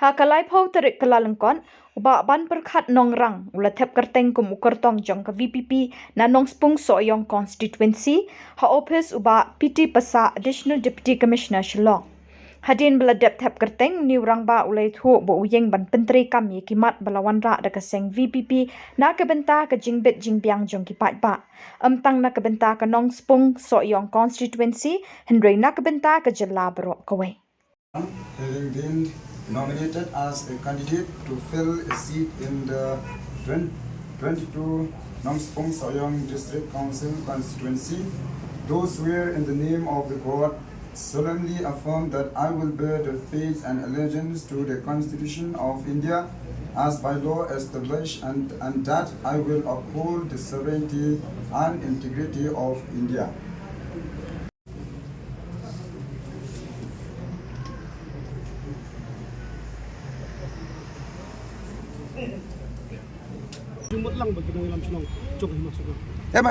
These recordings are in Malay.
Hakalai pau terik kelalengkon, uba ban perkat nong rang, ula tep kerteng kum ukur tong jong ke VPP na nong spung soyong constituency, ha opis uba PT Pasa Additional Deputy Commissioner Shillong. Hadin beladep tep kerteng ni urang ba ulai thu bo uyeng ban penteri kami kimat balawan ra da keseng VPP na kebenta ke jingbet jingbiang jong kipat ba. Tang na kebenta ke nong spung soyong constituency, Henry na kebenta ke jela berok kawai. Having been nominated as a candidate to fill a seat in the 2022 Nong Spong Soyong District Council constituency, do swear in the name of the God, solemnly affirm that I will bear the faith and allegiance to the Constitution of India as by law established, and that I will uphold the sovereignty and integrity of India.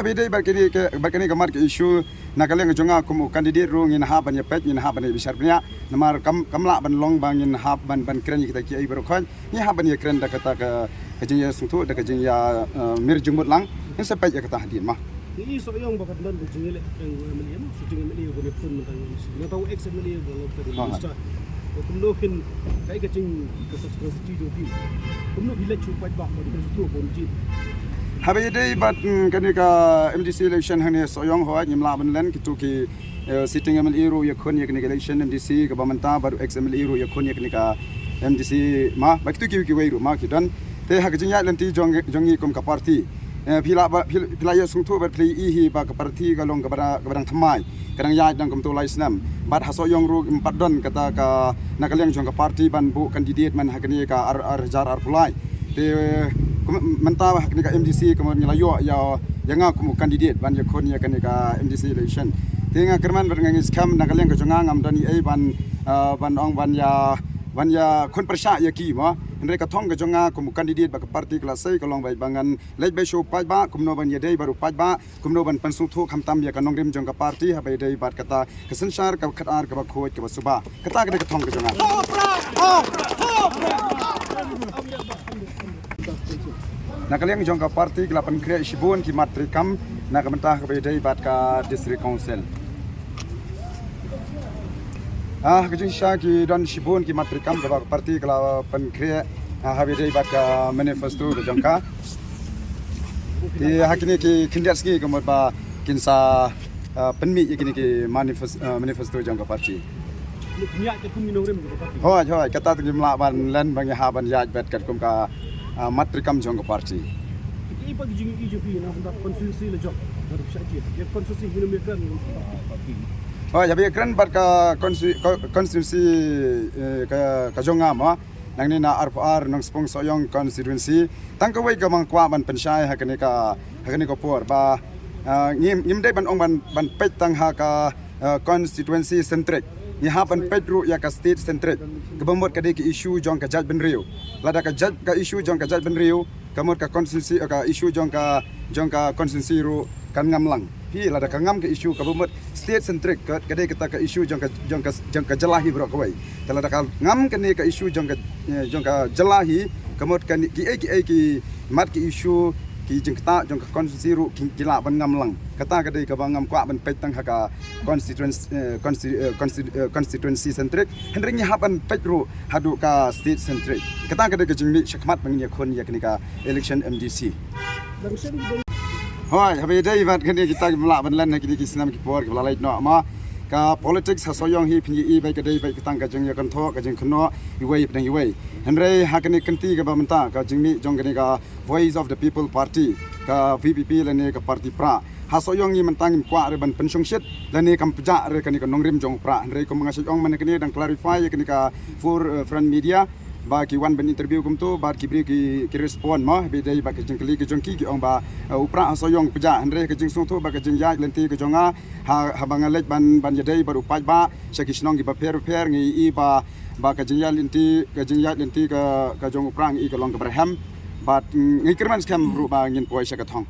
Bida barkini kamar ke isu nakaleng jonga kumu kandidat ru ngin ha ban yapet ngin ha ban bisar punya namar kamla ban long bang ngin ha ban kren kita ki ai berkhon ni ha ban kren da kata ke jing ya sungtu da ke jing ya mir jumut lang ni sampai ya kata hadin mah ni so yang bakat dan ke jing le meli ma so jing meli ko ne pun mentang ni tahu ex meli ko lo ke lista ko no hin kai ke jing ke strategi jo bi ko no village chu pat ba ko de tu ko ji Habis day bat kenika MDC election hanya soyong hoa nyimla banlen kitu ki sitting MLA ru ya kon ya kenika election MDC ke bamanta baru ex MLA ru ya kon ya kenika MDC ma bakitu ki wei ru ma kidan te hak jinya lenti jongi kom ka parti pila ya sungtu ber pli ihi ba ka parti galong ka barang thamai kadang ya dang kom to lai snam bat hasoyong ru empat don kata ka nakaleng jong ka parti ban bu kandidat man hakni ka ar pulai te mentah kenika MDC kemudian layo ya yang aku kandidat ban ya kon ya kenika MDC election tenga kerman berngangi scam nakaleng ke jonga ngam dani ai ban ong ban ya kon persya ya ki ma ndre ka thong ke jonga ku kandidat ba parti kelas sai kalong bai bangan lej bai show pai ba kumno ban ya dei baru pai ba kumno ban pansung thu khamtam ya kanong rim jong ka parti ha bai dei bat kata kesensyar ka khatar ka ba khoj ka ba suba kata ke thong ke jonga Nakaleng jongka parti kelapan kria Shibun ki matrikam nak mentah kepada ibat ka district council. Kejung ki don Shibun ki matrikam ke parti kelapan kria habis ibat ka manifesto ke jongka. Di hakini ki kindiat ski kemudian ba kinsa penmi kini ki manifesto jongka parti. Hoi kata tu jumlah ban len bagi haban yaj bet kat kum ka matrikam jongka parti. Ini pagi jing IJP na hendak konstitusi le jong. Baru saja. Ya konstitusi kilometer parti. Jadi keren bar ka konstitusi ka jonga ma nang ni na RPR nang spong soyong constituency tang ka wei ka mang kwa ban pensai hakani ka por ba ngim dei ban ong ban pet tang ha ka constituency centric ni ha ban pedru ya ka state centric kebamot ka de ki issue jong ka judge ben riu lada ka judge ka issue jong ka judge ben riu kamot ka constituency ka issue jong ka constituency ru kan ngam lang pi lada ka ngam ka issue ka bamot state centric ka de kita ka issue jong ka jelahi bro ka wai lada ka ngam ka ne ka issue jong ka jelahi kamot ka ki mat ki issue ki jengkta jong ka constituency ru kila ban ngam lang kata ka dei ka bangam kwa ban pet tang ka constituency centric hendring ya ban pet ru hadu ka state centric kata ka dei ka jingmi shakmat bang ya kon ya kenika election MDC hoi habe dei bat kene kita mla ban lan kini ki sinam ki por ki lalai no ma ka politics hasoyong hi phi i bai ka dei bai kitang ka jeng ya kan tho ka jeng khno iwei pdang iwei henre hakani kanti ka bamta ka jingmi jong kene ka voice of the people party ka VPP lene ka party pra hasoyong ni mentang kwa re ban pensong shit lene kam pja re kani ka nongrim jong pra henre ko mangasy ong man kene dang clarify kani ka for front media ba ki wan ban interview kum tu ba ki bri ki respond ma be dai ba ka jeng kli ki jong ki ong ba upra hasoyong pja henre ka jeng sung tu ba ka jeng ya lenti ka jonga ha bangalej ban ya dai baru paj ba shakishnong ki ba per ngi i ba ka jeng ya lenti ka jong upra ngi ka long ka braham but ngi kerman scam ru ba ngin poi shakathong